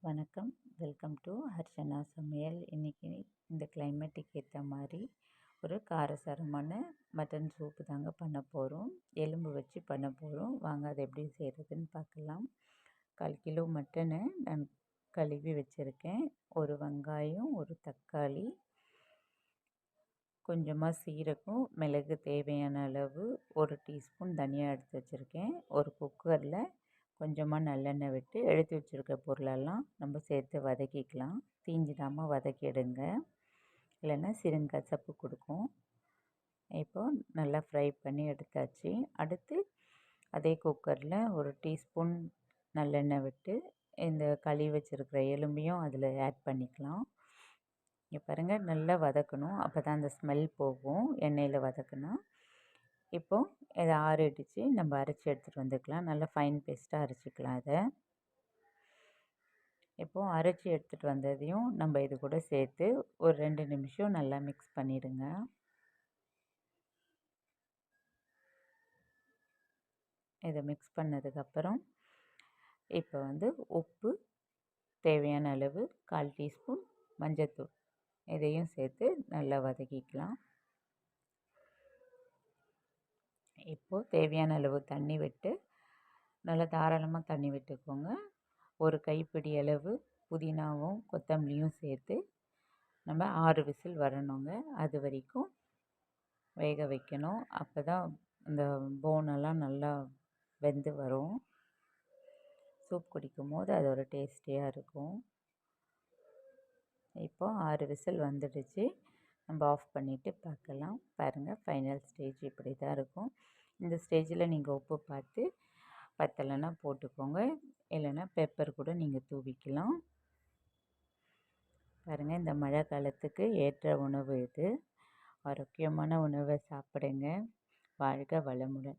வணக்கம். Welcome to Harshana சமையல். இன்றைக்கி இந்த கிளைமேட்டுக்கு ஏற்ற மாதிரி ஒரு காரசாரமான மட்டன் சூப்பு தாங்க பண்ண போகிறோம். எலும்பு வச்சு பண்ண போகிறோம். வாங்க அதை எப்படி செய்கிறதுன்னு பார்க்கலாம். 1/4 கிலோ மட்டனை நான் கழுவி வச்சுருக்கேன். ஒரு வெங்காயம், ஒரு தக்காளி, கொஞ்சமாக சீரகம், மிளகு தேவையான அளவு, 1 டீஸ்பூன் தனியா எடுத்து வச்சுருக்கேன். ஒரு குக்கரில் கொஞ்சமாக நல்லெண்ணெய் விட்டு எடுத்து வச்சுருக்க பொருளெல்லாம் நம்ம சேர்த்து வதக்கிக்கலாம். தீஞ்சிடாமல் வதக்கிடுங்க, இல்லைன்னா சிறுங்கசப்பு கொடுக்கும். இப்போது நல்லா ஃப்ரை பண்ணி எடுத்தாச்சு. அடுத்து அதே குக்கரில் 1 டீஸ்பூன் நல்லெண்ணெய் விட்டு இந்த கழுவி வச்சுருக்கிற எலும்பையும் அதில் ஆட் பண்ணிக்கலாம். இங்கே பாருங்கள், நல்லா வதக்கணும். அப்போ தான் அந்த ஸ்மெல் போகும் எண்ணெயில் வதக்குனா. இப்போது இதை ஆறிடுச்சு, நம்ம அரைச்சி எடுத்துகிட்டு வந்துக்கலாம். நல்லா ஃபைன் பேஸ்ட்டாக அரைச்சிக்கலாம். இதை இப்போது அரைச்சி எடுத்துகிட்டு வந்ததையும் நம்ம இது கூட சேர்த்து ஒரு 2 நிமிஷம் நல்லா மிக்ஸ் பண்ணிவிடுங்க. இதை மிக்ஸ் பண்ணதுக்கப்புறம் இப்போ உப்பு தேவையான அளவு, 1/4 டீஸ்பூன் மஞ்சள்தூள், இதையும் சேர்த்து நல்லா வதக்கிக்கலாம். இப்போது தேவையான அளவு தண்ணி விட்டு நல்லா தாராளமாக தண்ணி விட்டுக்கோங்க. ஒரு கைப்பிடி அளவு புதினாவும் கொத்தமல்லியும் சேர்த்து நம்ம 6 விசில் வரணுங்க. அது வரைக்கும் வேக வைக்கணும். அப்போ தான் இந்த போனெல்லாம் நல்லா வெந்து வரும். சூப் குடிக்கும் போது அது ஒரு டேஸ்டியாக இருக்கும். இப்போது 6 விசில் வந்துடுச்சு. நம்ம ஆஃப் பண்ணிவிட்டு பார்க்கலாம். பாருங்கள், ஃபைனல் ஸ்டேஜ் இப்படி தான் இருக்கும். இந்த ஸ்டேஜில் நீங்கள் உப்பு பார்த்து பத்தலைன்னா போட்டுக்கோங்க, இல்லைன்னா பெப்பர் கூட நீங்கள் தூவிக்கலாம். பாருங்கள், இந்த மழை காலத்துக்கு ஏற்ற உணவு இது. ஆரோக்கியமான உணவை சாப்பிடுங்க. வாழ்க வளமுடன்.